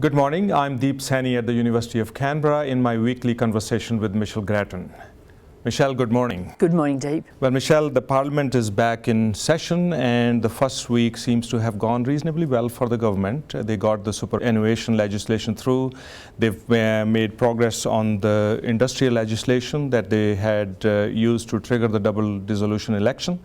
Good morning. I'm Saini at the University of Canberra in my weekly conversation with Michelle Grattan. Michelle, good morning. Good morning, Deep. Well, Michelle, the Parliament is back in session and the first week seems to have gone reasonably well for the government. They got the superannuation legislation through. They've made progress on the industrial legislation that they had used to trigger the double dissolution election.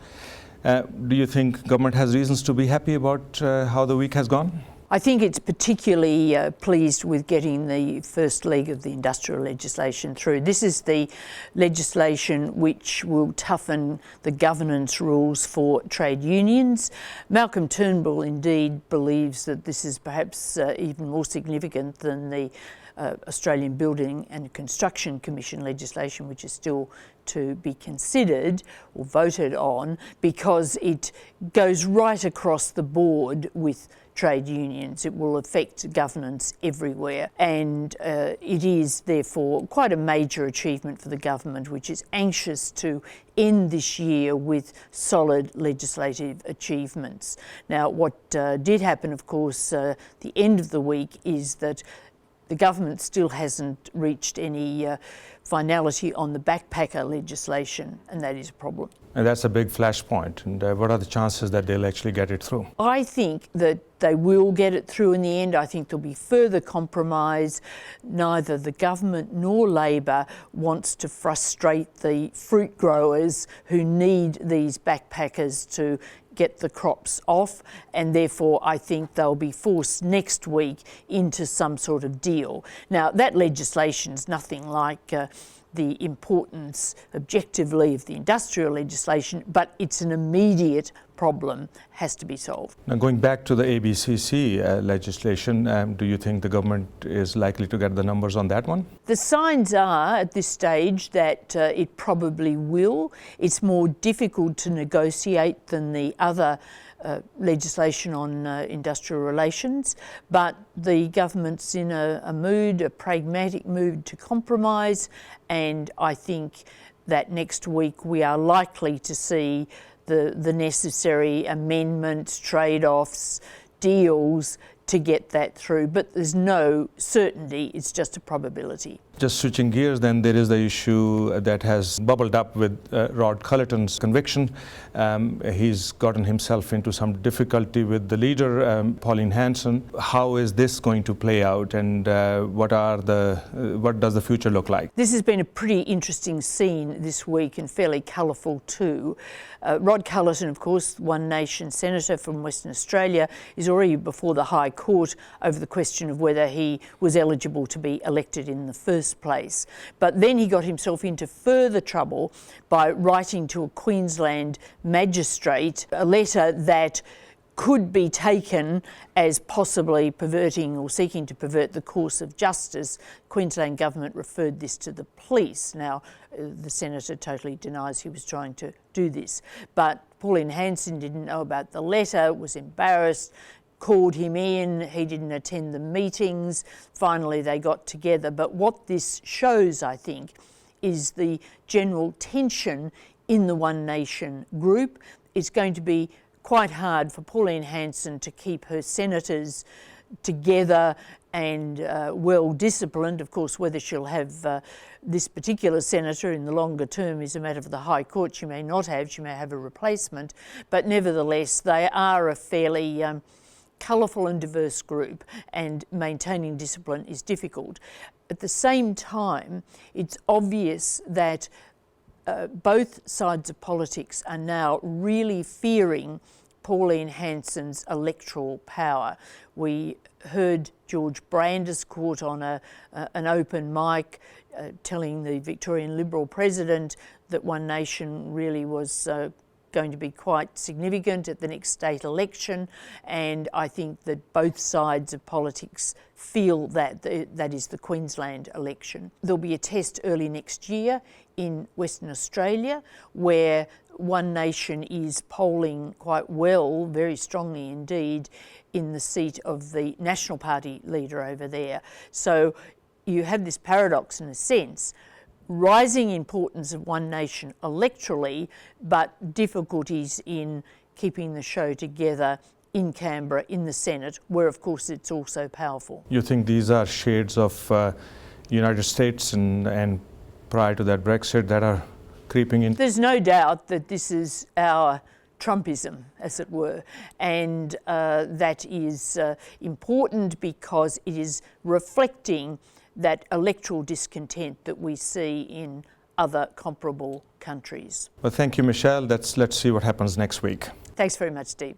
Do you think government has reasons to be happy about how the week has gone? I think it's particularly pleased with getting the first leg of the industrial legislation through. This is the legislation which will toughen the governance rules for trade unions. Malcolm Turnbull indeed believes that this is perhaps even more significant than the Australian Building and Construction Commission legislation, which is still to be considered or voted on, because it goes right across the board with trade unions. It will affect governance everywhere, and it is therefore quite a major achievement for the government, which is anxious to end this year with solid legislative achievements. Now, what did happen, of course, the end of the week is that the government still hasn't reached any finality on the backpacker legislation, and that is a problem. And that's a big flashpoint. And what are the chances that they'll actually get it through? I think that they will get it through in the end. I think there'll be further compromise. Neither the government nor Labor wants to frustrate the fruit growers who need these backpackers to get the crops off, and therefore I think they'll be forced next week into some sort of deal. Now, that legislation's nothing like the importance objectively of the industrial legislation, but it's an immediate problem, has to be solved. Now, going back to the ABCC legislation, do you think the government is likely to get the numbers on that one? The signs are at this stage that it probably will. It's more difficult to negotiate than the other legislation on industrial relations, but the government's in a pragmatic mood to compromise, and I think that next week we are likely to see the necessary amendments, trade-offs, deals to get that through, but there's no certainty, it's just a probability. Just switching gears then, there is the issue that has bubbled up with Rod Culleton's conviction. He's gotten himself into some difficulty with the leader, Pauline Hanson. How is this going to play out, and what does the future look like? This has been a pretty interesting scene this week, and fairly colourful too. Rod Culleton, of course, One Nation senator from Western Australia, is already before the High Court over the question of whether he was eligible to be elected in the first place. But then he got himself into further trouble by writing to a Queensland magistrate a letter that could be taken as possibly perverting or seeking to pervert the course of justice. Queensland government referred this to the police. Now, the senator totally denies he was trying to do this. But Pauline Hanson didn't know about the letter, was embarrassed, called him in, he didn't attend the meetings. Finally, they got together. But what this shows, I think, is the general tension in the One Nation group. It's going to be quite hard for Pauline Hanson to keep her senators together and well disciplined. Of course, whether she'll have this particular senator in the longer term is a matter for the High Court. She may not have, she may have a replacement, but nevertheless, they are a fairly colourful and diverse group, and maintaining discipline is difficult. At the same time, it's obvious that both sides of politics are now really fearing Pauline Hanson's electoral power. We heard George Brandis caught on an open mic telling the Victorian Liberal president that One Nation really was going to be quite significant at the next state election, and I think that both sides of politics feel that that is the Queensland election. There'll be a test early next year in Western Australia where One Nation is polling quite well, very strongly indeed, in the seat of the National Party leader over there. So you have this paradox in a sense, rising importance of One Nation electorally, but difficulties in keeping the show together in Canberra, in the Senate, where of course it's also powerful. You think these are shades of United States and prior to that Brexit that are creeping in? There's no doubt that this is our Trumpism, as it were, and that is important because it is reflecting that electoral discontent that we see in other comparable countries. Well, thank you, Michelle. Let's see what happens next week. Thanks very much, Deep.